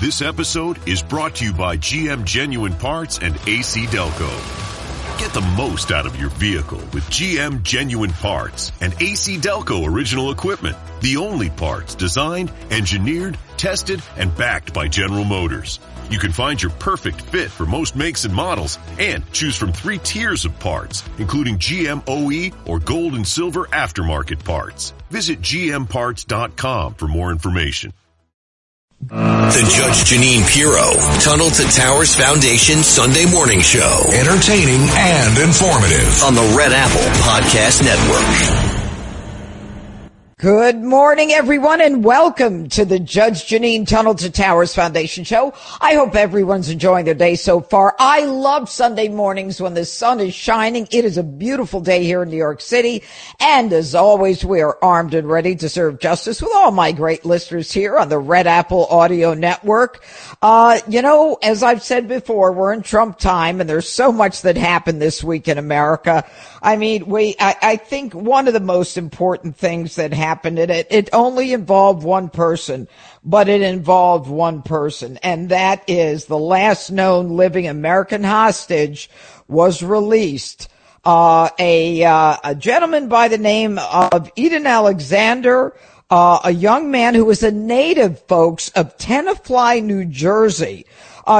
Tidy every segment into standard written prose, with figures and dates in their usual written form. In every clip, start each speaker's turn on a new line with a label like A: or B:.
A: This episode is brought to you by GM Genuine Parts and AC Delco. Get the most out of your vehicle with GM Genuine Parts and AC Delco original equipment. The only parts designed, engineered, tested, and backed by General Motors. You can find your perfect fit for most makes and models and choose from 3 tiers of parts, including GM OE or gold and silver aftermarket parts. Visit gmparts.com for more information.
B: The Judge Jeanine Pirro, Tunnel to Towers Foundation Sunday Morning Show.
C: Entertaining and informative.
B: On the Red Apple Podcast Network.
D: Good morning, everyone, and welcome to the Judge Jeanine Tunnel to Towers Foundation Show. I hope everyone's enjoying their day so far. I love Sunday mornings when the sun is shining. It is a beautiful day here in New York City. And as always, we are armed and ready to serve justice with all my great listeners here on the Red Apple Audio Network. As I've said before, we're in Trump time, and there's so much that happened this week in America. I mean, I think one of the most important things that happened, it only involved one person, but it involved one person, and that is the last known living American hostage was released. A gentleman by the name of Eden Alexander, a young man who was a native, folks, of Tenafly, New Jersey.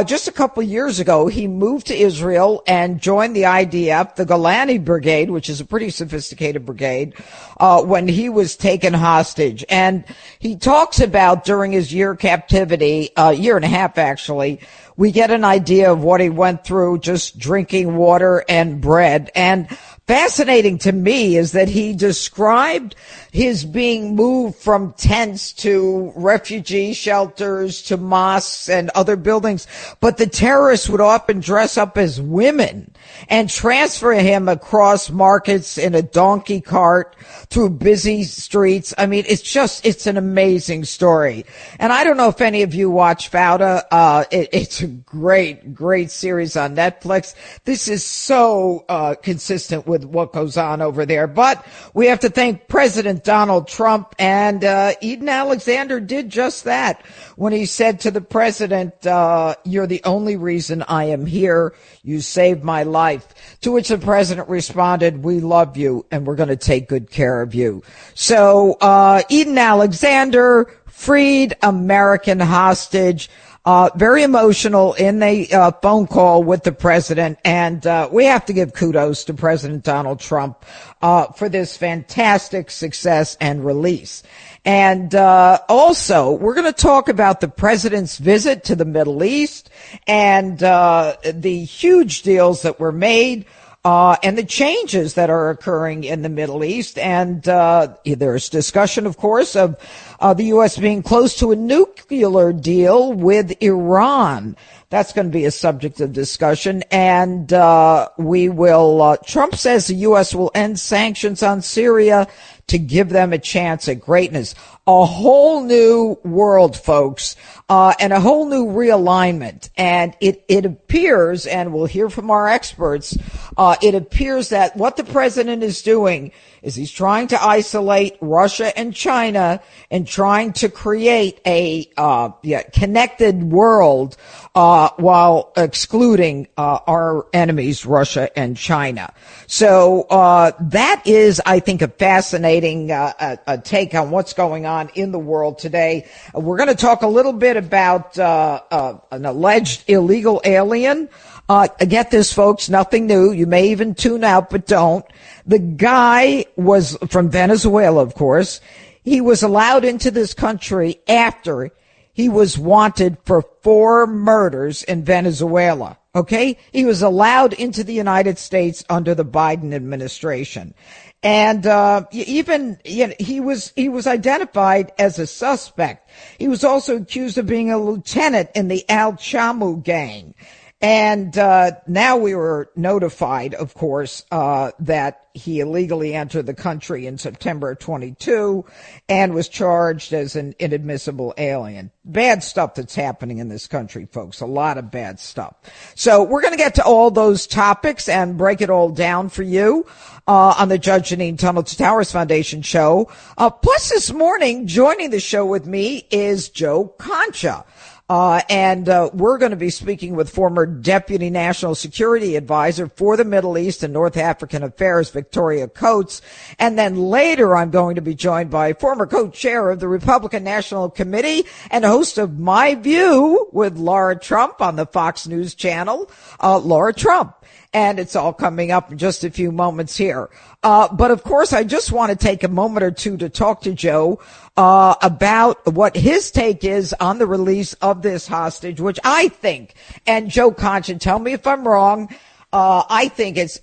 D: Just a couple of years ago, he moved to Israel and joined the IDF, the Golani Brigade, which is a pretty sophisticated brigade, when he was taken hostage. And he talks about during his year captivity, year and a half actually, we get an idea of what he went through just drinking water and bread. And fascinating to me is that he described his being moved from tents to refugee shelters to mosques and other buildings. But the terrorists would often dress up as women and transfer him across markets in a donkey cart through busy streets. I mean, it's an amazing story. And I don't know if any of you watch Fauda. It's a great series on Netflix. This is so consistent with what goes on over there. But we have to thank President Donald Trump, and Eden Alexander did just that when he said to the president, you're the only reason I am here. You saved my life. To which the president responded, we love you, and we're going to take good care of you. So Eden Alexander, freed American hostage. Very emotional in the phone call with the president, and we have to give kudos to President Donald Trump for this fantastic success and release. And also, we're going to talk about the president's visit to the Middle East and the huge deals that were made. And the changes that are occurring in the Middle East. And there's discussion, of course, of the U.S. being close to a nuclear deal with Iran. That's going to be a subject of discussion. And Trump says the U.S. will end sanctions on Syria to give them a chance at greatness. A whole new world, folks, and a whole new realignment. And it appears, and we'll hear from our experts, it appears that what the president is doing is he's trying to isolate Russia and China and trying to create a connected world while excluding our enemies, Russia and China. So that is, I think, a fascinating a take on what's going on in the world today. We're going to talk a little bit about an alleged illegal alien. Get this, folks, nothing new. You may even tune out, but don't. The guy was from Venezuela, of course. He was allowed into this country after he was wanted for 4 murders in Venezuela. Okay? He was allowed into the United States under the Biden administration. And he was identified as a suspect. He was also accused of being a lieutenant in the Al Chamu gang. And now we were notified, of course, that he illegally entered the country in September of 22 and was charged as an inadmissible alien. Bad stuff that's happening in this country, folks. A lot of bad stuff. So we're going to get to all those topics and break it all down for you. on the Judge Jeanine Tunnel to Towers Foundation show. Plus this morning, joining the show with me is Joe Concha. And we're going to be speaking with former Deputy National Security Advisor for the Middle East and North African Affairs, Victoria Coates. And then later, I'm going to be joined by former co-chair of the Republican National Committee and host of My View with Lara Trump on the Fox News channel, Lara Trump. And it's all coming up in just a few moments here. But of course, I just want to take a moment or two to talk to Joe about what his take is on the release of this hostage, which I think, and Joe Concha, tell me if I'm wrong, I think it's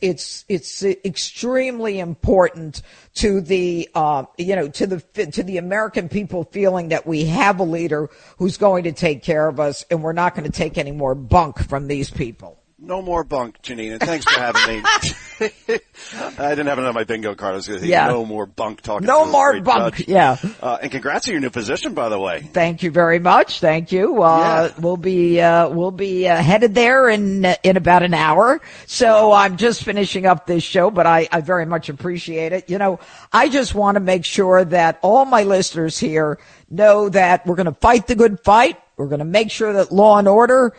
D: extremely important to the, to the American people feeling that we have a leader who's going to take care of us and we're not going to take any more bunk from these people.
E: No more bunk, Jeanine, and thanks for having me. I didn't have it on my bingo card. I was going to say, no more bunk talking.
D: No more bunk,
E: judge.
D: yeah.
E: And congrats on your new position, by the way.
D: Thank you very much. Thank you. We'll be headed there in about an hour. So I'm just finishing up this show, but I very much appreciate it. You know, I just want to make sure that all my listeners here know that we're going to fight the good fight. We're going to make sure that law and order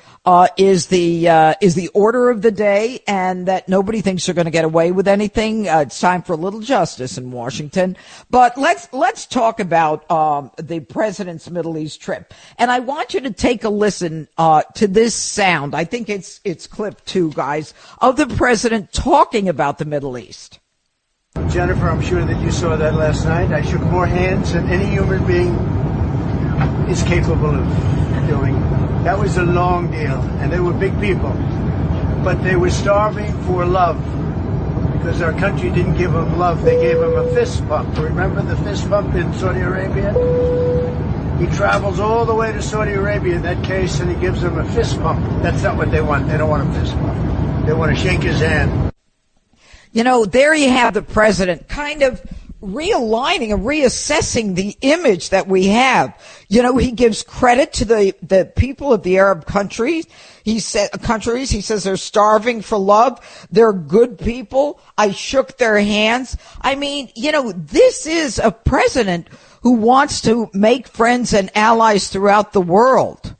D: is the order of the day, and that nobody thinks they're going to get away with anything. It's time for a little justice in Washington. But let's talk about the president's Middle East trip, and I want you to take a listen to this sound. I think it's clip 2, guys, of the president talking about the Middle East.
F: Jennifer, I'm sure that you saw that last night. I shook more hands than any human being is capable of doing. That was a long deal, and they were big people, but they were starving for love because our country didn't give them love. They gave them a fist bump. Remember the fist bump in Saudi Arabia? He travels all the way to Saudi Arabia in that case, and he gives them a fist bump. That's not what they want. They don't want a fist bump. They want to shake his hand.
D: You know, there you have the president kind of realigning and reassessing the image that we have. You know, he gives credit to the people of the Arab countries. He says they're starving for love. They're good people. I shook their hands. I mean, you know, this is a president who wants to make friends and allies throughout the world.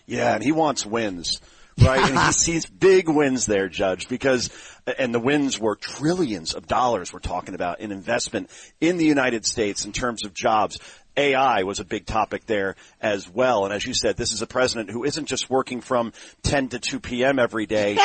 E: Yeah, and he wants wins, right? And he sees big wins there, Judge, because and the wins were trillions of dollars we're talking about in investment in the United States in terms of jobs. AI was a big topic there as well. And as you said, this is a president who isn't just working from 10 to 2 p.m. every day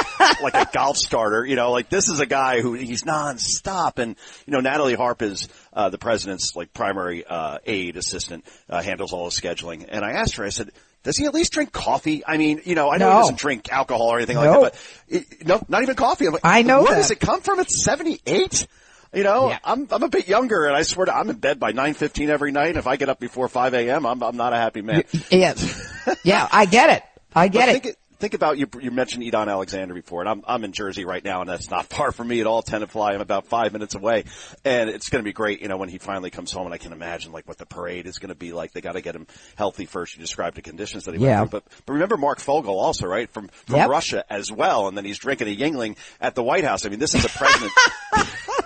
E: like a golf starter. You know, like this is a guy who he's nonstop. And, you know, Natalie Harp is the president's like primary aide assistant, handles all the scheduling. And I asked her, I said, does he at least drink coffee? I mean, you know, I know he doesn't drink alcohol or anything like that, but no, not even coffee. I'm like,
D: I know
E: where
D: that.
E: does it come from? It's 78. You know, yeah. I'm a bit younger, and I swear I'm in bed by 9:15 every night. If I get up before 5 a.m., I'm not a happy man.
D: Yes. Yeah, I get it. I get it.
E: Think about you mentioned Edon Alexander before, and I'm in Jersey right now, and that's not far from me at all, 10 to fly. I'm about 5 minutes away, and it's going to be great, you know, when he finally comes home, and I can imagine, like, what the parade is going to be like. They got to get him healthy first. You described the conditions that he went through. But remember Mark Fogel also, right, from Russia as well, and then he's drinking a Yingling at the White House. I mean, this is a president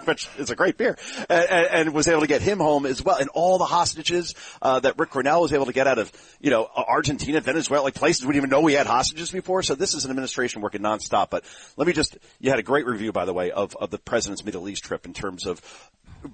E: which is a great beer, and was able to get him home as well, and all the hostages that Rick Cornell was able to get out of, you know, Argentina, Venezuela, like places we didn't even know we had hostages before. So this is an administration working nonstop. But let me you had a great review, by the way, of the president's Middle East trip in terms of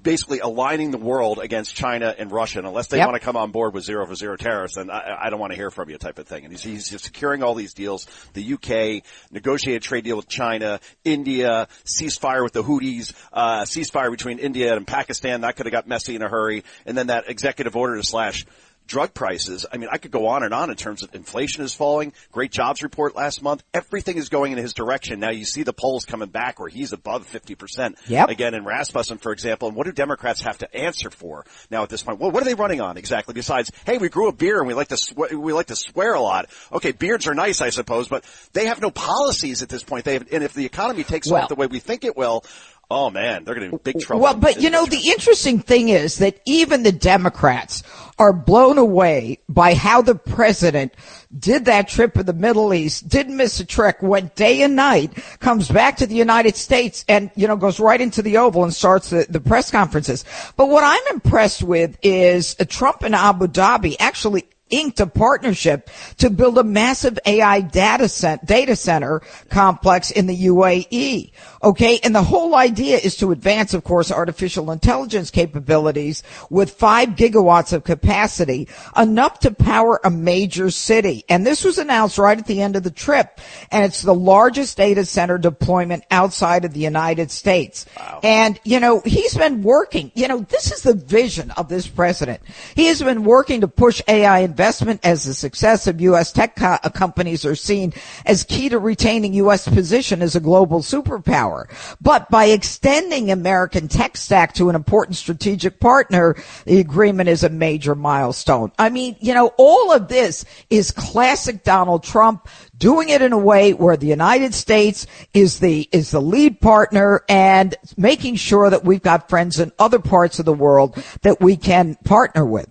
E: basically aligning the world against China and Russia. And unless they want to come on board with 0 for 0 tariffs, then I don't want to hear from you type of thing. And he's securing all these deals. The UK, negotiated trade deal with China, India, ceasefire with the Houthis, ceasefire between India and Pakistan. That could have got messy in a hurry. And then that executive order to slash drug prices. I mean, I could go on and on in terms of inflation is falling. Great jobs report last month. Everything is going in his direction. Now you see the polls coming back where he's above 50%. Again, in Rasmussen, for example. And what do Democrats have to answer for now at this point? Well, what are they running on exactly besides, hey, we grew a beer and we like to swear a lot. Okay, beards are nice, I suppose, but they have no policies at this point. And if the economy takes off the way we think it will, Oh, man, they're going to be in big trouble.
D: Well, but, the interesting thing is that even the Democrats are blown away by how the president did that trip in the Middle East, didn't miss a trick, went day and night, comes back to the United States and, goes right into the Oval and starts the press conferences. But what I'm impressed with is Trump and Abu Dhabi actually inked a partnership to build a massive AI data center complex in the UAE. Okay. And the whole idea is to advance, of course, artificial intelligence capabilities with 5 gigawatts of capacity, enough to power a major city. And this was announced right at the end of the trip. And it's the largest data center deployment outside of the United States. Wow. And, he's been working, this is the vision of this president. He has been working to push AI investment as the success of U.S. tech companies are seen as key to retaining U.S. position as a global superpower. But by extending American tech stack to an important strategic partner, the agreement is a major milestone. I mean, all of this is classic Donald Trump, doing it in a way where the United States is the lead partner and making sure that we've got friends in other parts of the world that we can partner with.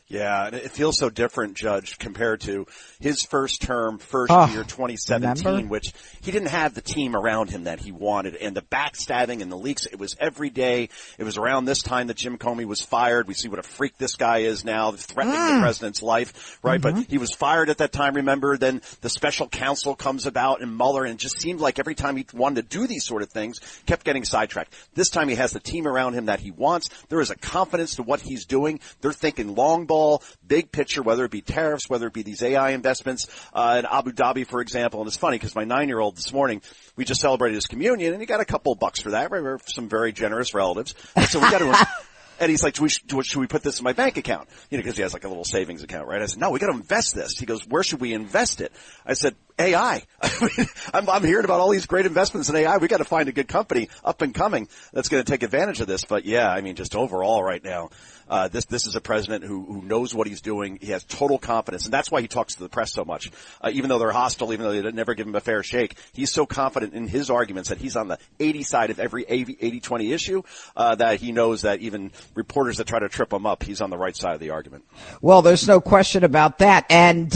E: Yeah, and it feels so different, Judge, compared to his first term, year, 2017,
D: remember?
E: Which he didn't have the team around him that he wanted. And the backstabbing and the leaks, it was every day. It was around this time that Jim Comey was fired. We see what a freak this guy is now, threatening the president's life, right?
D: Mm-hmm.
E: But he was fired at that time, remember? Then the special counsel comes about and Mueller, and it just seemed like every time he wanted to do these sort of things, kept getting sidetracked. This time he has the team around him that he wants. There is a confidence to what he's doing. They're thinking long ball, big picture, whether it be tariffs, whether it be these AI investments in Abu Dhabi, for example. And it's funny because my 9-year-old this morning, we just celebrated his communion, and he got a couple of bucks for that. We're some very generous relatives. And so we got to and he's like, should we put this in my bank account? Because he has like a little savings account, right? I said, no, we got to invest this. He goes, where should we invest it? I said, AI. I'm hearing about all these great investments in AI. We got to find a good company up and coming that's going to take advantage of this. But yeah, just overall right now, this is a president who knows what he's doing. He has total confidence, and that's why he talks to the press so much. Even though they're hostile, even though they never give him a fair shake, he's so confident in his arguments that he's on the 80 side of every 80-20 issue, that he knows that even reporters that try to trip him up, he's on the right side of the argument.
D: Well, there's no question about that. And,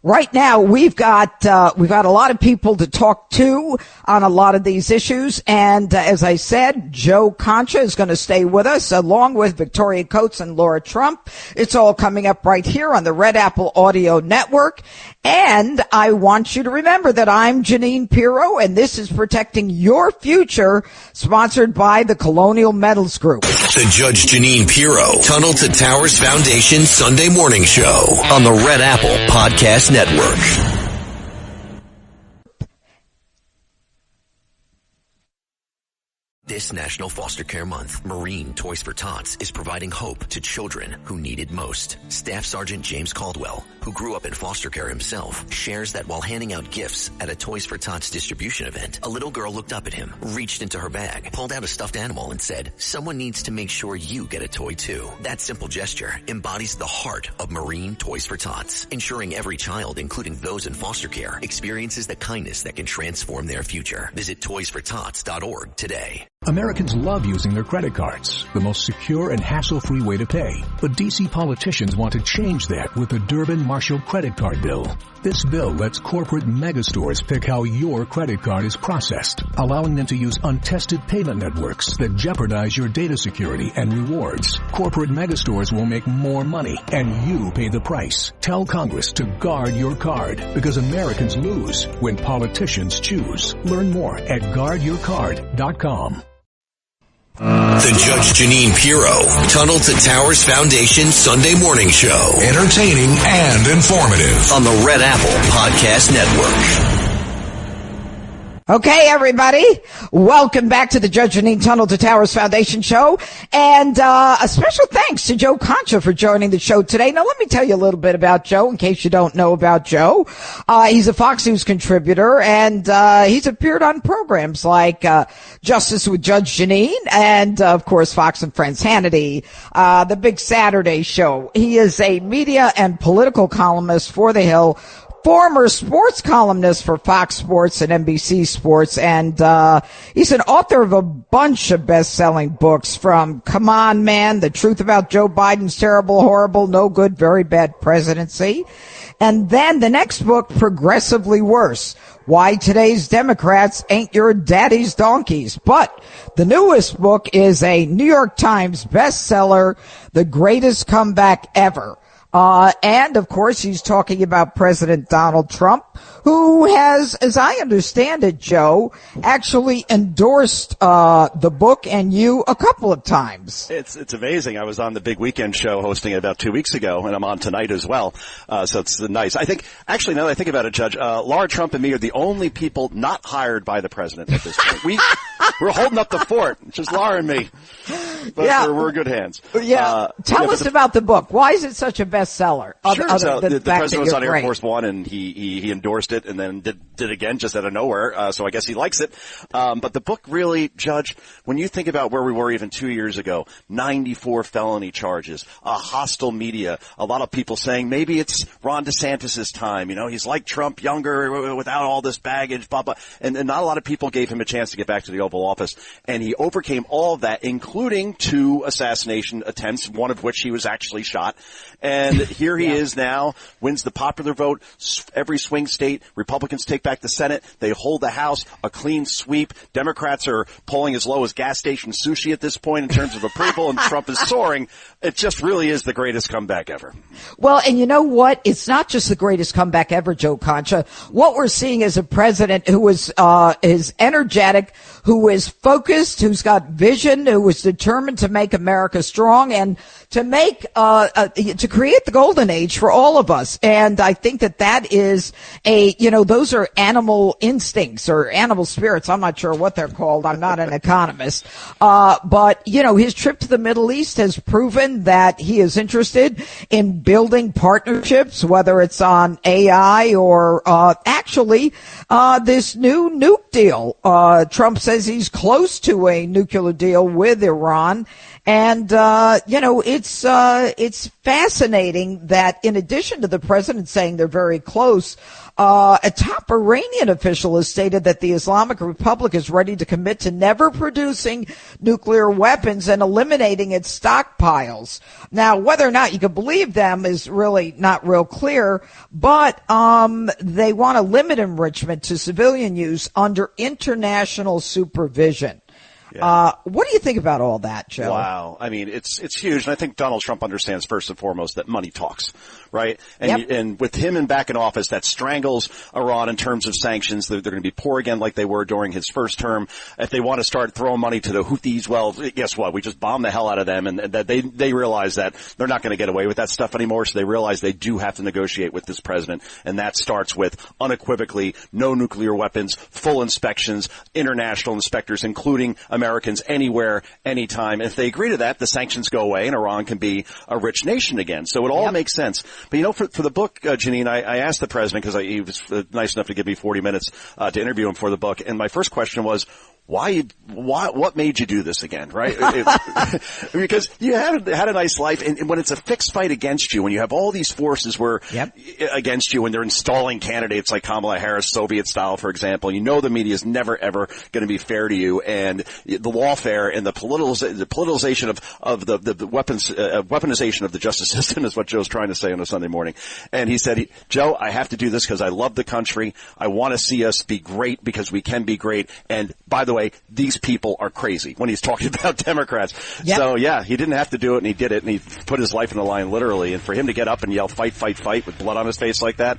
D: right now we've got a lot of people to talk to on a lot of these issues. And as I said, Joe Concha is going to stay with us along with Victoria Coates and Lara Trump. It's all coming up right here on the Red Apple Audio Network. And I want you to remember that I'm Jeanine Pirro, and this is Protecting Your Future, sponsored by the Colonial Metals Group.
B: The Judge Jeanine Pirro Tunnel to Towers Foundation Sunday Morning Show on the Red Apple Podcast Network. This National Foster Care Month, Marine Toys for Tots is providing hope to children who need it most. Staff Sergeant James Caldwell, who grew up in foster care himself, shares that while handing out gifts at a Toys for Tots distribution event, a little girl looked up at him, reached into her bag, pulled out a stuffed animal and said, "Someone needs to make sure you get a toy too." That simple gesture embodies the heart of Marine Toys for Tots, ensuring every child, including those in foster care, experiences the kindness that can transform their future. Visit toysfortots.org today.
C: Americans love using their credit cards, the most secure and hassle-free way to pay. But D.C. politicians want to change that with the Durbin-Marshall credit card bill. This bill lets corporate megastores pick how your credit card is processed, allowing them to use untested payment networks that jeopardize your data security and rewards. Corporate megastores will make more money, and you pay the price. Tell Congress to guard your card, because Americans lose when politicians choose. Learn more at guardyourcard.com.
B: The Judge Jeanine Pirro Tunnel to Towers Foundation Sunday Morning Show.
C: Entertaining and informative
B: On the Red Apple Podcast Network.
D: Okay, everybody, welcome back to the Judge Jeanine Tunnel to Towers Foundation show. And a special thanks to Joe Concha for joining the show today. Now, let me tell you a little bit about Joe, in case you don't know about Joe. He's a Fox News contributor, and he's appeared on programs like Justice with Judge Jeanine and, of course, Fox and Friends Hannity, the Big Saturday Show. He is a media and political columnist for The Hill, former sports columnist for Fox Sports and NBC Sports, and he's an author of a bunch of best-selling books, from Come On Man, The Truth About Joe Biden's Terrible, Horrible, No Good, Very Bad Presidency. And then the next book, Progressively Worse, Why Today's Democrats Ain't Your Daddy's Donkeys. But the newest book is a New York Times bestseller, The Greatest Comeback Ever. And of course, he's talking about President Donald Trump, who has, as I understand it, Joe, actually endorsed the book and you a couple of times.
E: It's amazing. I was on the Big Weekend show hosting it about 2 weeks ago, and I'm on tonight as well. So it's nice. I think, actually, now that I think about it, Judge, Lara Trump and me are the only people not hired by the president at this point. We're holding up the fort, just Lara and me. But
D: yeah.
E: we're in good hands.
D: Yeah. Tell us about the book. Why is it such a bestseller?
E: Sure. So the president was on Air Force One, and he endorsed it, and then did again just out of nowhere. So I guess he likes it. But the book really, Judge, when you think about where we were even 2 years ago, 94 felony charges, hostile media, a lot of people saying maybe it's Ron DeSantis's time. You know, he's like Trump, younger, without all this baggage, blah, blah. And not a lot of people gave him a chance to get back to the Oval Office. And he overcame all of that, including 2 assassination attempts, one of which he was actually shot. And here he is now, wins the popular vote, every swing state. Republicans take back the Senate. They hold the House, a clean sweep. Democrats are polling as low as gas station sushi at this point in terms of approval, and Trump is soaring. It just really is the greatest comeback ever.
D: Well, and you know what? It's not just the greatest comeback ever, Joe Concha. What we're seeing is a president who is energetic, who is focused, who's got vision, who is determined to make America strong and to make to create the golden age for all of us. And I think that is those are animal instincts or animal spirits. I'm not sure what they're called. I'm not an economist. But his trip to the Middle East has proven that he is interested in building partnerships, whether it's on AI or this new nuke deal. Trump says he's close to a nuclear deal with Iran. And, it's fascinating that in addition to the president saying they're very close, a top Iranian official has stated that the Islamic Republic is ready to commit to never producing nuclear weapons and eliminating its stockpiles. Now, whether or not you can believe them is really not real clear, but they want to limit enrichment to civilian use under international supervision. Yeah. What do you think about all that, Joe?
E: Wow. I mean, it's huge. And I think Donald Trump understands first and foremost that money talks, right? And, and with him back in office, that strangles Iran in terms of sanctions. They're going to be poor again like they were during his first term. If they want to start throwing money to the Houthis, well, guess what? We just bomb the hell out of them. And that they realize that they're not going to get away with that stuff anymore. So they realize they do have to negotiate with this president. And that starts with unequivocally no nuclear weapons, full inspections, international inspectors, including Americans anywhere, anytime. And if they agree to that, the sanctions go away and Iran can be a rich nation again. So it all makes sense. But for the book, Jeanine, I asked the president, because he was nice enough to give me 40 minutes to interview him for the book. And my first question was, what made you do this again, right? Because you had a nice life, and when it's a fixed fight against you, when you have all these forces against you, when they're installing candidates like Kamala Harris, Soviet style, for example, the media is never ever going to be fair to you, and the lawfare and the politicization of the weaponization of the justice system is what Joe's trying to say on a Sunday morning. And he said, Joe, I have to do this because I love the country. I want to see us be great because we can be great. And by the way, these people are crazy when he's talking about Democrats. Yep. So, he didn't have to do it, and he did it, and he put his life on the line, literally. And for him to get up and yell, fight, fight, fight, with blood on his face like that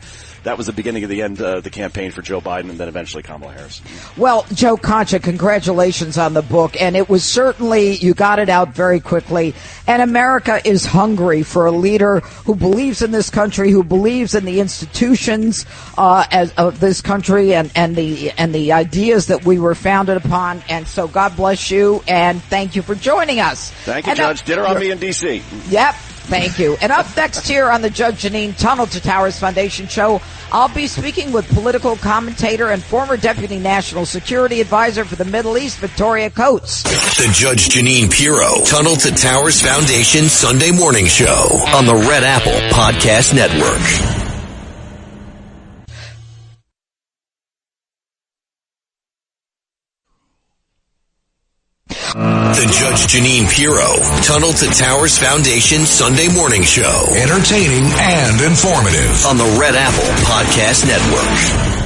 E: was the beginning of the end of the campaign for Joe Biden and then eventually Kamala Harris.
D: Well, Joe Concha, congratulations on the book. And it was certainly, you got it out very quickly. And America is hungry for a leader who believes in this country, who believes in the institutions of this country and the ideas that we were founded upon. And so God bless you, and thank you for joining us.
E: Thank you, Judge. Dinner on me in D.C.
D: Yep. Thank you. And up next here on the Judge Jeanine Tunnel to Towers Foundation show, I'll be speaking with political commentator and former Deputy National Security Advisor for the Middle East, Victoria Coates.
B: The Judge Jeanine Pirro Tunnel to Towers Foundation Sunday morning show on the Red Apple Podcast Network. The Judge Jeanine Pirro, Tunnel to Towers Foundation Sunday Morning Show.
C: Entertaining and informative.
B: On the Red Apple Podcast Network.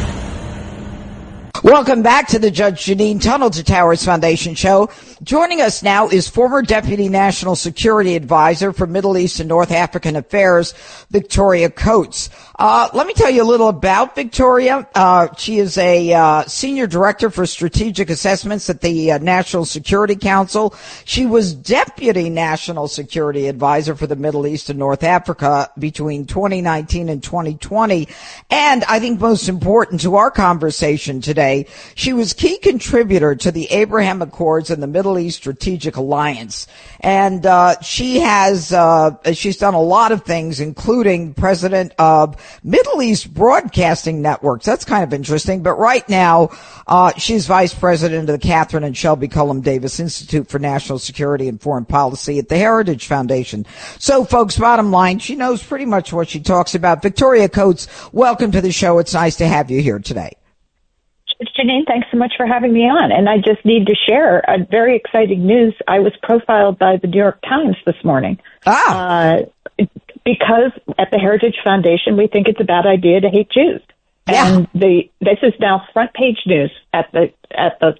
D: Welcome back to the Judge Jeanine Tunnel to Towers Foundation Show. Joining us now is former Deputy National Security Advisor for Middle East and North African Affairs, Victoria Coates. Let me tell you a little about Victoria. She is a Senior Director for Strategic Assessments at the National Security Council. She was Deputy National Security Advisor for the Middle East and North Africa between 2019 and 2020. And I think most important to our conversation today, she was key contributor to the Abraham Accords and the Middle East Strategic Alliance. And she's done a lot of things, including president of Middle East Broadcasting Networks. That's kind of interesting. But right now, she's vice president of the Catherine and Shelby Cullum Davis Institute for National Security and Foreign Policy at the Heritage Foundation. So, folks, bottom line, she knows pretty much what she talks about. Victoria Coates, welcome to the show. It's nice to have you here today.
G: Jeanine, thanks so much for having me on. And I just need to share a very exciting news. I was profiled by the New York Times this morning. Because at the Heritage Foundation, we think it's a bad idea to hate Jews. Yeah. And this is now front page news at the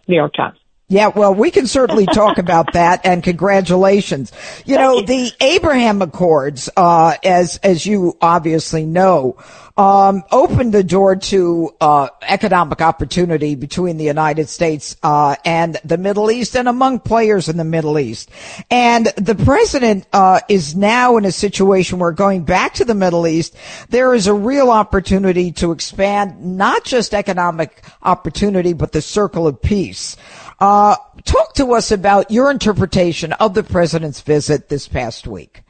G: New York Times.
D: Yeah, well, we can certainly talk about that, and congratulations. You know, the Abraham Accords, as you obviously know, opened the door to economic opportunity between the United States and the Middle East and among players in the Middle East. And the president is now in a situation where, going back to the Middle East, there is a real opportunity to expand not just economic opportunity, but the circle of peace. Talk to us about your interpretation of the president's visit this past week.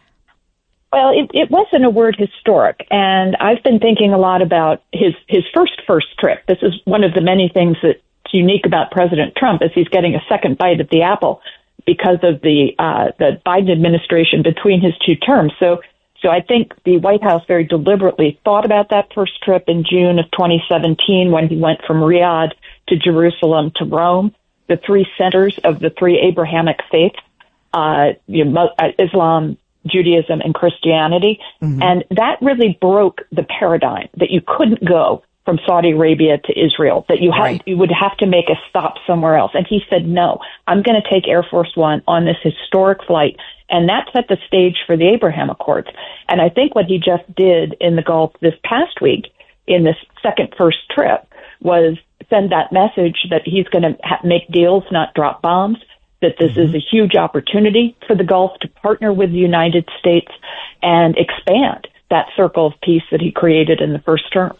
G: Well, it wasn't a word historic, and I've been thinking a lot about his first trip. This is one of the many things that's unique about President Trump, is he's getting a second bite at the apple because of the Biden administration between his two terms. So I think the White House very deliberately thought about that first trip in June of 2017 when he went from Riyadh to Jerusalem to Rome, the three centers of the three Abrahamic faiths, Islam, Judaism, and Christianity. Mm-hmm. And that really broke the paradigm that you couldn't go from Saudi Arabia to Israel, that you would have to make a stop somewhere else. And he said, no, I'm going to take Air Force One on this historic flight. And that set the stage for the Abraham Accords. And I think what he just did in the Gulf this past week in this first trip was send that message that he's going to make deals, not drop bombs, that this is a huge opportunity for the Gulf to partner with the United States and expand that circle of peace that he created in the first term.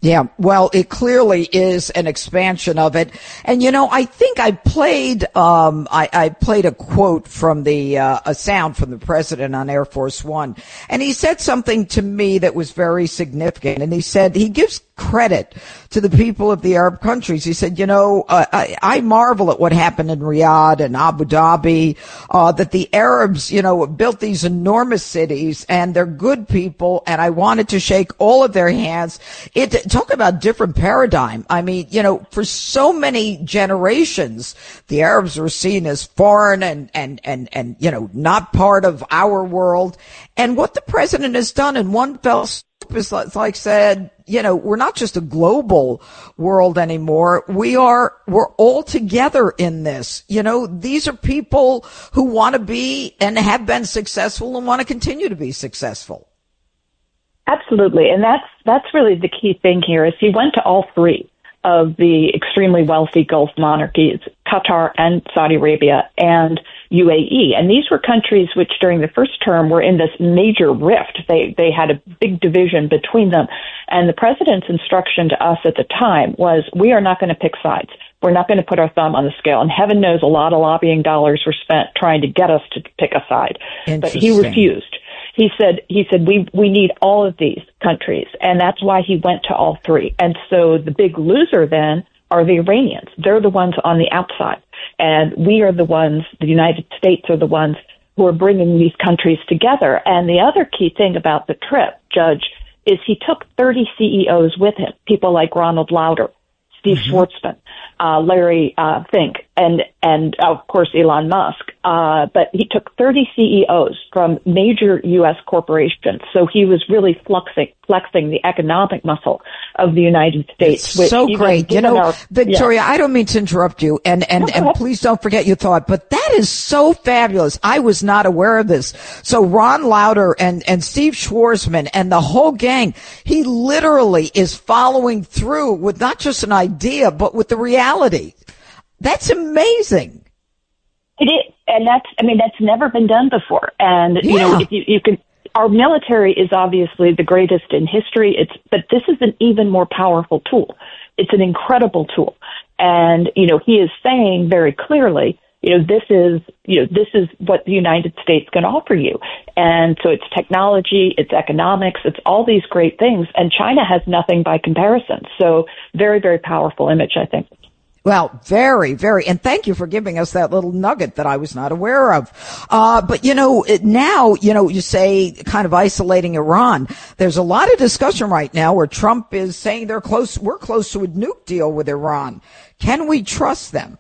D: Yeah, well, it clearly is an expansion of it. And, you know, I think I played a quote from a sound from the president on Air Force One. And he said something to me that was very significant. And he said he gives credit to the people of the Arab countries. He said, you know, I marvel at what happened in Riyadh and Abu Dhabi, that the Arabs, you know, built these enormous cities, and they're good people. And I wanted to shake all of their hands. Talk about different paradigm. I mean, you know, for so many generations, the Arabs were seen as foreign and, you know, not part of our world. And what the president has done in one fell swoop is like said, you know, we're not just a global world anymore. We're all together in this. You know, these are people who want to be and have been successful and want to continue to be successful.
G: Absolutely. And that's really the key thing here is he went to all three of the extremely wealthy Gulf monarchies, Qatar and Saudi Arabia and UAE. And these were countries which during the first term were in this major rift. They had a big division between them. And the president's instruction to us at the time was, we are not going to pick sides. We're not going to put our thumb on the scale. And heaven knows a lot of lobbying dollars were spent trying to get us to pick a side. But he refused. He said, we need all of these countries, and that's why he went to all three. And so the big loser then are the Iranians. They're the ones on the outside, and we are the ones, the United States are the ones who are bringing these countries together. And the other key thing about the trip, Judge, is he took 30 CEOs with him, people like Ronald Lauder, Steve Schwartzman, Larry Fink, and of course Elon Musk. But he took 30 CEOs from major U.S. corporations, so he was really flexing the economic muscle of the United States.
D: It's so great. Victoria, I don't mean to interrupt you, and please don't forget your thought, but that is so fabulous. I was not aware of this. So Ron Lauder and Steve Schwarzman and the whole gang, he literally is following through with not just an idea, but with the reality. That's amazing.
G: It is. And that's never been done before. And, if you can, our military is obviously the greatest in history. But this is an even more powerful tool. It's an incredible tool. And, he is saying very clearly, this is what the United States can offer you. And so it's technology, it's economics, it's all these great things. And China has nothing by comparison. So very, very powerful image, I think.
D: Well, very, very, and thank you for giving us that little nugget that I was not aware of. But now, you say kind of isolating Iran. There's a lot of discussion right now where Trump is saying we're close to a nuke deal with Iran. Can we trust them?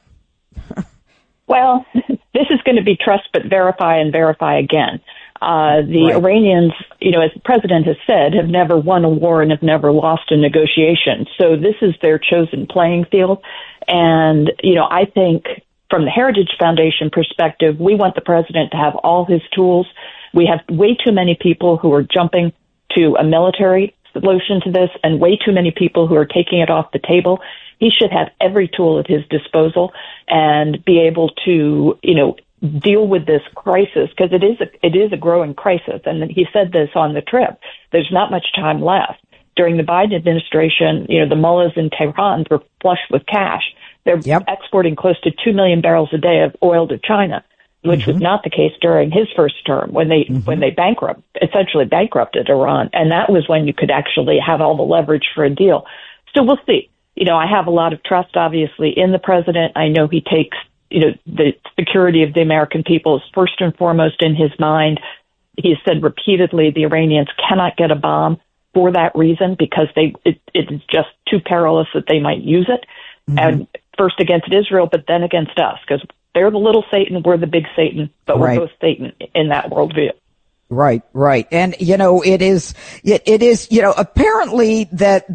G: Well, this is going to be trust but verify and verify again. The Iranians, as the president has said, have never won a war and have never lost a negotiation. So this is their chosen playing field. And, I think from the Heritage Foundation perspective, we want the president to have all his tools. We have way too many people who are jumping to a military solution to this and way too many people who are taking it off the table. He should have every tool at his disposal and be able to, deal with this crisis, because it is a growing crisis. And he said this on the trip. There's not much time left. During the Biden administration, the mullahs in Tehran were flush with cash. They're exporting close to 2 million barrels a day of oil to China, which was not the case during his first term when they essentially bankrupted Iran. And that was when you could actually have all the leverage for a deal. So we'll see. I have a lot of trust, obviously, in the president. I know he takes the security of the American people is first and foremost in his mind. He has said repeatedly the Iranians cannot get a bomb for that reason because it is just too perilous that they might use it. And first against Israel, but then against us, because they're the little Satan, we're the big Satan, but we're both Satan in that worldview.
D: Right. And, it is, apparently that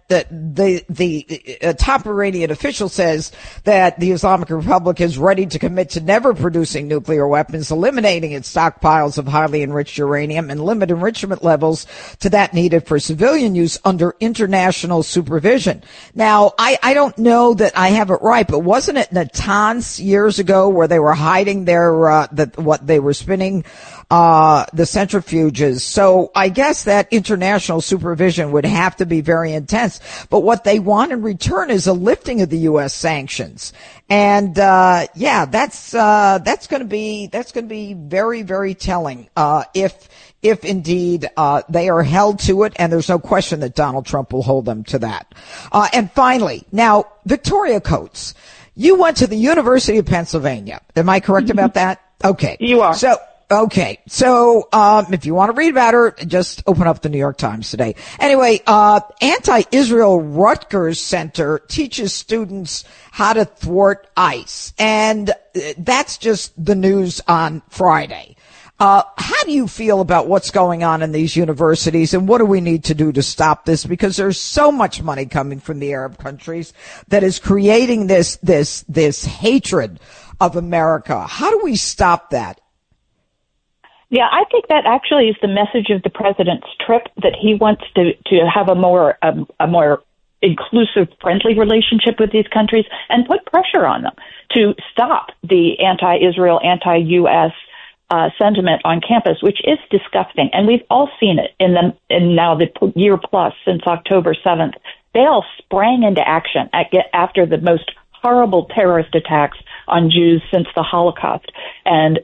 D: the top Iranian official says that the Islamic Republic is ready to commit to never producing nuclear weapons, eliminating its stockpiles of highly enriched uranium and limit enrichment levels to that needed for civilian use under international supervision. Now, I don't know that I have it right, but wasn't it Natanz years ago where they were hiding their what they were spinning the centrifuges? So I guess that international supervision would have to be very intense. But what they want in return is a lifting of the U.S. sanctions. And, that's going to be very, very telling, if indeed, they are held to it. And there's no question that Donald Trump will hold them to that. And finally, now, Victoria Coates, you went to the University of Pennsylvania. Am I correct about that? Okay.
G: You are.
D: So, if you want to read about her, just open up the New York Times today. Anyway, anti-Israel Rutgers Center teaches students how to thwart ICE. And that's just the news on Friday. How do you feel about what's going on in these universities, and what do we need to do to stop this? Because there's so much money coming from the Arab countries that is creating this hatred of America. How do we stop that?
G: Yeah, I think that actually is the message of the president's trip, that he wants to have a more inclusive, friendly relationship with these countries and put pressure on them to stop the anti-Israel, anti-U.S. Sentiment on campus, which is disgusting. And we've all seen it in now the year plus since October 7th. They all sprang into action after the most horrible terrorist attacks on Jews since the Holocaust and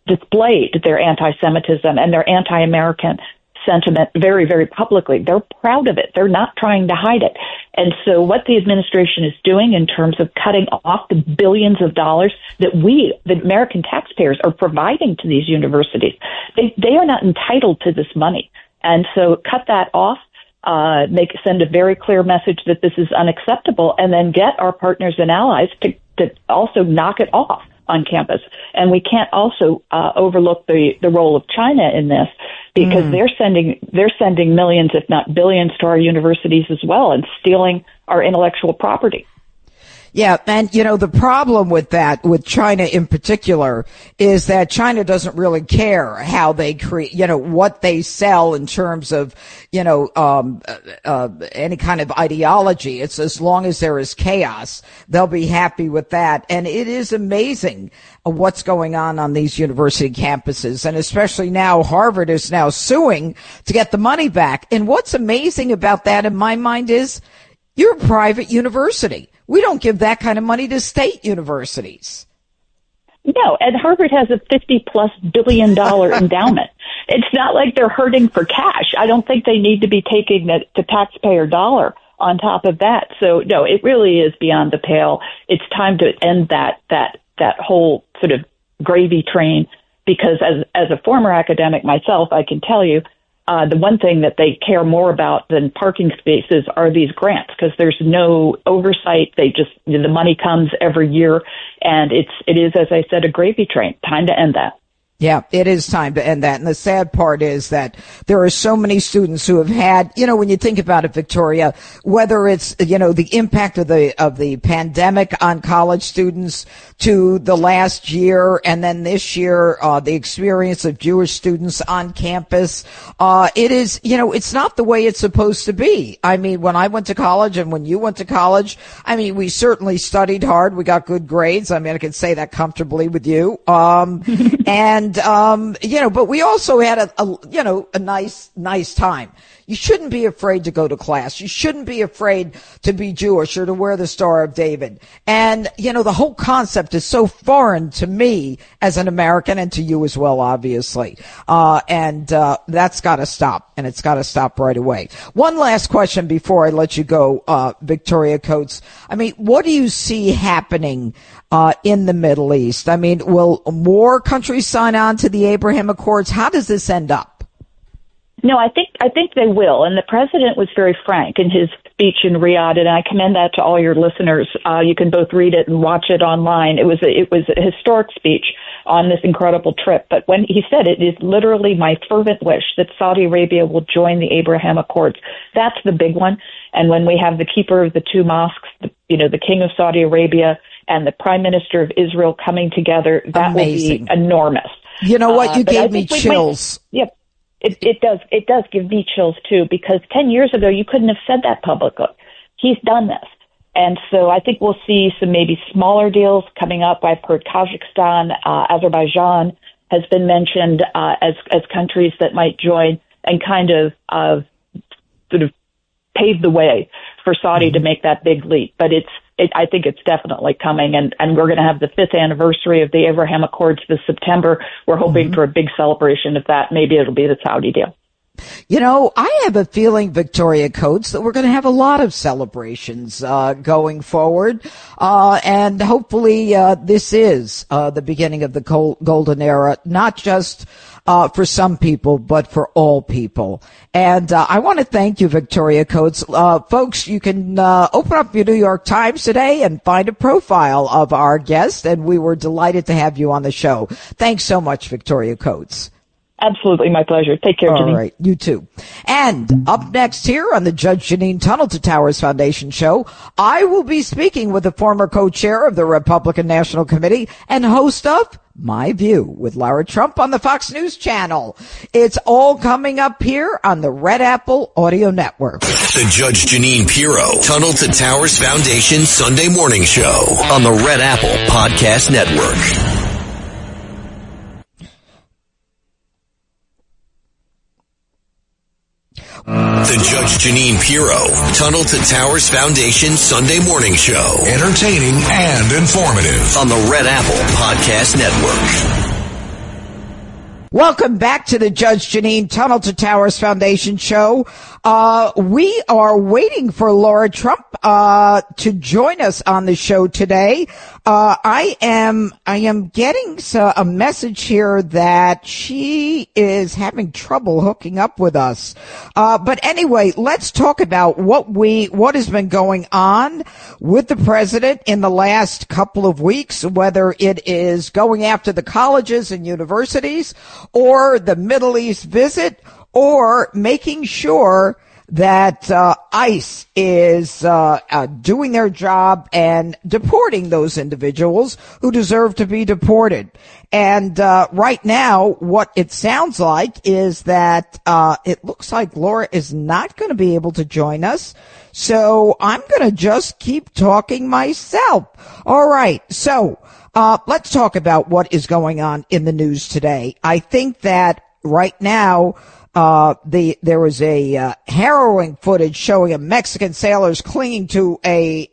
G: displayed their anti-Semitism and their anti-American sentiment very, very publicly. They're proud of it. They're not trying to hide it. And so what the administration is doing in terms of cutting off the billions of dollars that we, the American taxpayers, are providing to these universities, they are not entitled to this money. And so cut that off. send a very clear message that this is unacceptable, and then get our partners and allies to also knock it off on campus. And we can't also overlook the role of China in this, because they're sending millions, if not billions, to our universities as well, and stealing our intellectual property.
D: Yeah, and the problem with that, with China in particular, is that China doesn't really care how they create, what they sell in terms of, any kind of ideology. It's as long as there is chaos, they'll be happy with that. And it is amazing what's going on these university campuses. And especially now, Harvard is now suing to get the money back. And what's amazing about that in my mind is you're a private university. We don't give that kind of money to state universities.
G: No, and Harvard has a $50+ billion endowment. It's not like they're hurting for cash. I don't think they need to be taking the taxpayer dollar on top of that. So, no, it really is beyond the pale. It's time to end that whole sort of gravy train, because as a former academic myself, I can tell you, the one thing that they care more about than parking spaces are these grants, because there's no oversight. The money comes every year, and it is, as I said, a gravy train. Time to end that.
D: Yeah, it is time to end that. And the sad part is that there are so many students who have had, when you think about it, Victoria, whether it's, the impact of the pandemic on college students to the last year, and then this year, the experience of Jewish students on campus, it is, it's not the way it's supposed to be. I mean, when I went to college and when you went to college, I mean, we certainly studied hard. We got good grades. I mean, I can say that comfortably with you. And, but we also had a nice time. You shouldn't be afraid to go to class. You shouldn't be afraid to be Jewish or to wear the Star of David. And, the whole concept is so foreign to me as an American, and to you as well, obviously. That's got to stop, and it's got to stop right away. One last question before I let you go, Victoria Coates. I mean, what do you see happening in the Middle East? I mean, will more countries sign on to the Abraham Accords? How does this end up?
G: No, I think they will. And the president was very frank in his speech in Riyadh, and I commend that to all your listeners. You can both read it and watch it online. It was a historic speech on this incredible trip. But when he said it is literally my fervent wish that Saudi Arabia will join the Abraham Accords. That's the big one. And when we have the keeper of the two mosques, the king of Saudi Arabia and the prime minister of Israel coming together, that
D: Amazing.
G: Will be enormous.
D: You know what? You gave me chills.
G: Yep. It does give me chills too, because 10 years ago you couldn't have said that publicly. He's done this. And so I think we'll see some maybe smaller deals coming up. I've heard Kazakhstan, Azerbaijan has been mentioned as countries that might join and kind of sort of pave the way for Saudi to make that big leap. But I think it's definitely coming, and we're going to have the 5th anniversary of the Abraham Accords this September. We're hoping for a big celebration of that. Maybe it'll be the Saudi deal.
D: I have a feeling, Victoria Coates, that we're going to have a lot of celebrations going forward, and hopefully this is the beginning of the golden era, not just for some people, but for all people. And I want to thank you, Victoria Coates. Folks, you can open up your New York Times today and find a profile of our guest, and we were delighted to have you on the show. Thanks so much, Victoria Coates.
G: Absolutely, my pleasure. Take care, Jeanine.
D: All right, you too. And up next here on the Judge Jeanine Tunnel to Towers Foundation show, I will be speaking with the former co-chair of the Republican National Committee and host of My View with Lara Trump on the Fox News Channel. It's all coming up here on the Red Apple Audio Network.
B: The Judge Jeanine Pirro Tunnel to Towers Foundation Sunday morning show on the Red Apple Podcast Network. The Judge Jeanine Pirro Tunnel to Towers Foundation Sunday morning show.
H: Entertaining and informative
B: on the Red Apple Podcast Network.
D: Welcome back to the Judge Jeanine Tunnel to Towers Foundation show. We are waiting for Lara Trump to join us on the show today. I am getting a message here that she is having trouble hooking up with us. But anyway, let's talk about what has been going on with the president in the last couple of weeks, whether it is going after the colleges and universities or the Middle East visit or making sure that ICE is doing their job and deporting those individuals who deserve to be deported. And right now, what it sounds like is that it looks like Lara is not going to be able to join us. So I'm going to just keep talking myself. All right. So let's talk about what is going on in the news today. I think that right now, there was a harrowing footage showing of Mexican sailors clinging to a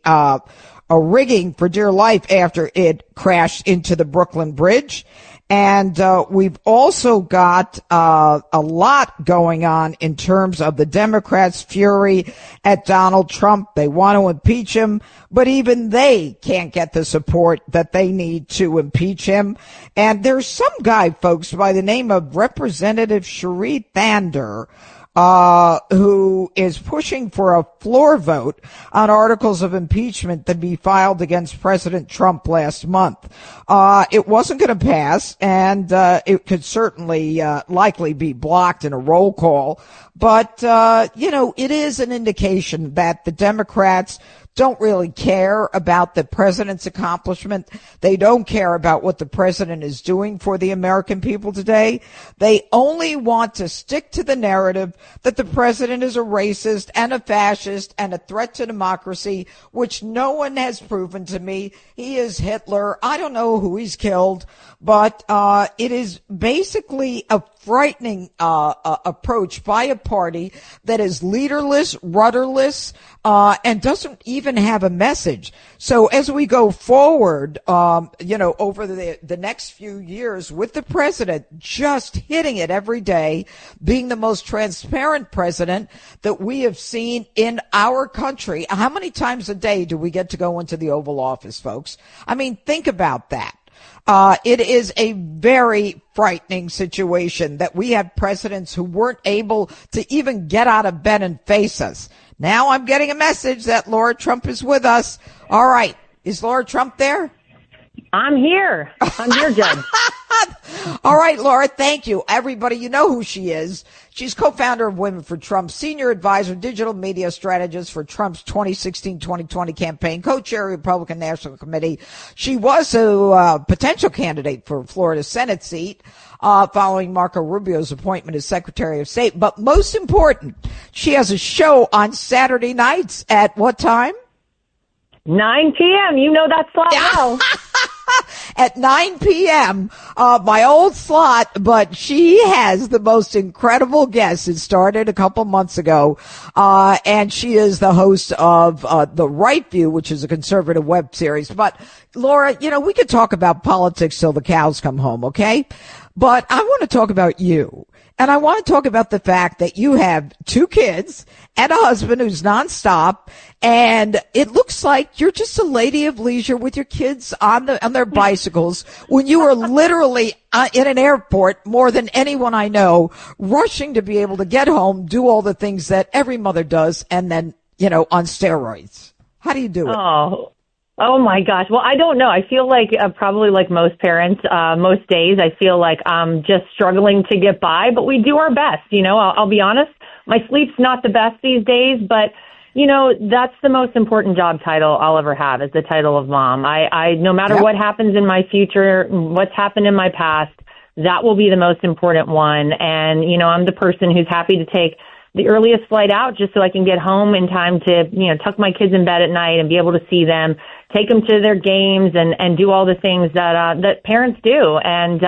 D: rigging for dear life after it crashed into the Brooklyn Bridge. And we've also got a lot going on in terms of the Democrats' fury at Donald Trump. They want to impeach him, but even they can't get the support that they need to impeach him. And there's some guy, folks, by the name of Representative Sheree Thander, who is pushing for a floor vote on articles of impeachment that be filed against President Trump last month. It wasn't going to pass, and it could certainly likely be blocked in a roll call. But, it is an indication that the Democrats don't really care about the president's accomplishment. They don't care about what the president is doing for the American people today. They only want to stick to the narrative that the president is a racist and a fascist and a threat to democracy, which no one has proven to me. He is Hitler. I don't know who he's killed, but it is basically a frightening approach by a party that is leaderless, rudderless, and doesn't even have a message. So as we go forward, over the next few years with the president just hitting it every day, being the most transparent president that we have seen in our country. How many times a day do we get to go into the Oval Office, folks? I mean, think about that. It is a very frightening situation that we have presidents who weren't able to even get out of bed and face us. Now I'm getting a message that Lara Trump is with us. All right. Is Lara Trump there?
I: I'm here. I'm here, Judge.
D: All right, Lara, thank you. Everybody, you know who she is. She's co-founder of Women for Trump, senior advisor, digital media strategist for Trump's 2016-2020 campaign, co-chair of the Republican National Committee. She was a potential candidate for Florida Senate seat following Marco Rubio's appointment as Secretary of State. But most important, she has a show on Saturday nights at what time?
I: 9 p.m. You know that slot well.
D: At 9 p.m., my old slot, but she has the most incredible guests. It started a couple months ago, and she is the host of The Right View, which is a conservative web series. But, Lara, we could talk about politics till the cows come home, okay? But I want to talk about you. And I want to talk about the fact that you have 2 kids and a husband who's nonstop, and it looks like you're just a lady of leisure with your kids on their bicycles when you are literally in an airport more than anyone I know, rushing to be able to get home, do all the things that every mother does, and then, on steroids. How do you do it?
I: Oh my gosh. Well, I don't know. I feel like probably like most parents, most days, I feel like I'm just struggling to get by, but we do our best. I'll be honest. My sleep's not the best these days, but that's the most important job title I'll ever have, is the title of mom. I no matter what happens in my future, what's happened in my past, that will be the most important one. And, I'm the person who's happy to take the earliest flight out just so I can get home in time to, tuck my kids in bed at night and be able to see them, take them to their games and do all the things that parents do. And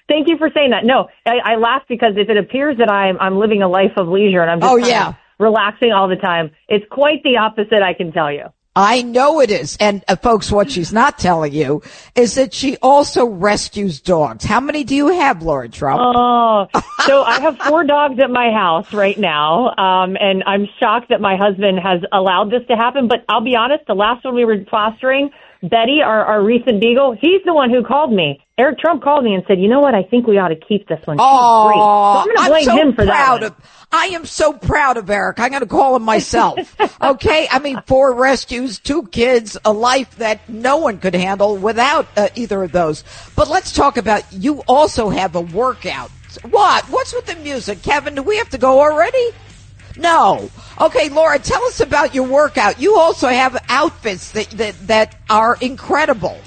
I: thank you for saying that. No, I laugh because if it appears that I'm living a life of leisure and I'm just relaxing all the time, it's quite the opposite, I can tell you.
D: I know it is. And folks, what she's not telling you is that she also rescues dogs. How many do you have, Lara Trump?
I: Oh, so I have 4 dogs at my house right now. And I'm shocked that my husband has allowed this to happen. But I'll be honest, the last one we were fostering, Betty, our recent beagle, he's the one who called me. Eric Trump called me and said, you know what? I think we ought to keep this one. She's great. So I'm going to blame him for that one.
D: I am so proud of Eric. I'm going to call him myself. Okay. I mean, 4 rescues, 2 kids, a life that no one could handle without either of those. But let's talk about, you also have a workout. What? What's with the music? Kevin, do we have to go already? No. Okay, Lara, tell us about your workout. You also have outfits that are incredible.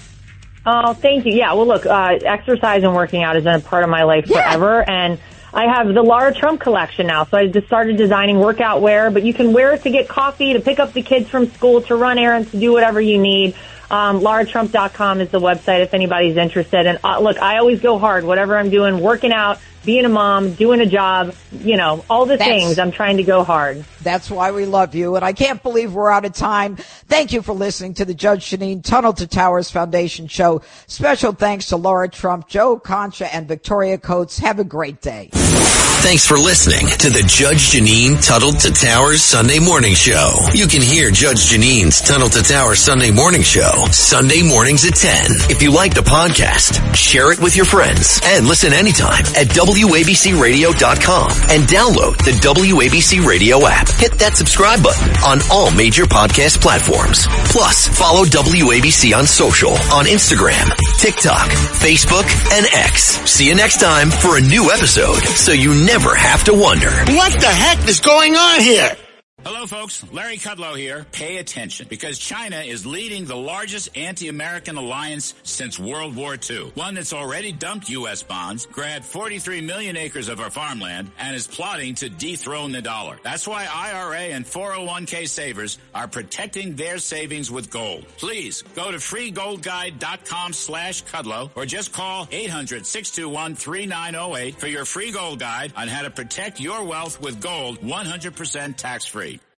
I: Oh, thank you. Yeah, well, look, exercise and working out has been a part of my life forever, and I have the Lara Trump collection now, so I just started designing workout wear, but you can wear it to get coffee, to pick up the kids from school, to run errands, to do whatever you need. LaraTrump.com is the website if anybody's interested. And look, I always go hard, whatever I'm doing, working out, being a mom, doing a job, you know, all the things. I'm trying to go hard.
D: That's why we love you. And I can't believe we're out of time. Thank you for listening to the Judge Jeanine Tunnel to Towers Foundation show. Special thanks to Lara Trump, Joe Concha, and Victoria Coates. Have a great day.
B: Thanks for listening to the Judge Jeanine Tunnel to Towers Sunday Morning Show. You can hear Judge Janine's Tunnel to Towers Sunday Morning Show Sunday mornings at 10. If you like the podcast, share it with your friends and listen anytime at WABCRadio.com and download the WABC Radio app. Hit that subscribe button on all major podcast platforms. Plus, follow WABC on social on Instagram, TikTok, Facebook, and X. See you next time for a new episode so you never have to wonder.
J: What the heck is going on here?
K: Hello, folks. Larry Kudlow here. Pay attention, because China is leading the largest anti-American alliance since World War II. One that's already dumped U.S. bonds, grabbed 43 million acres of our farmland, and is plotting to dethrone the dollar. That's why IRA and 401k savers are protecting their savings with gold. Please go to freegoldguide.com/Kudlow or just call 800-621-3908 for your free gold guide on how to protect your wealth with gold 100% tax-free.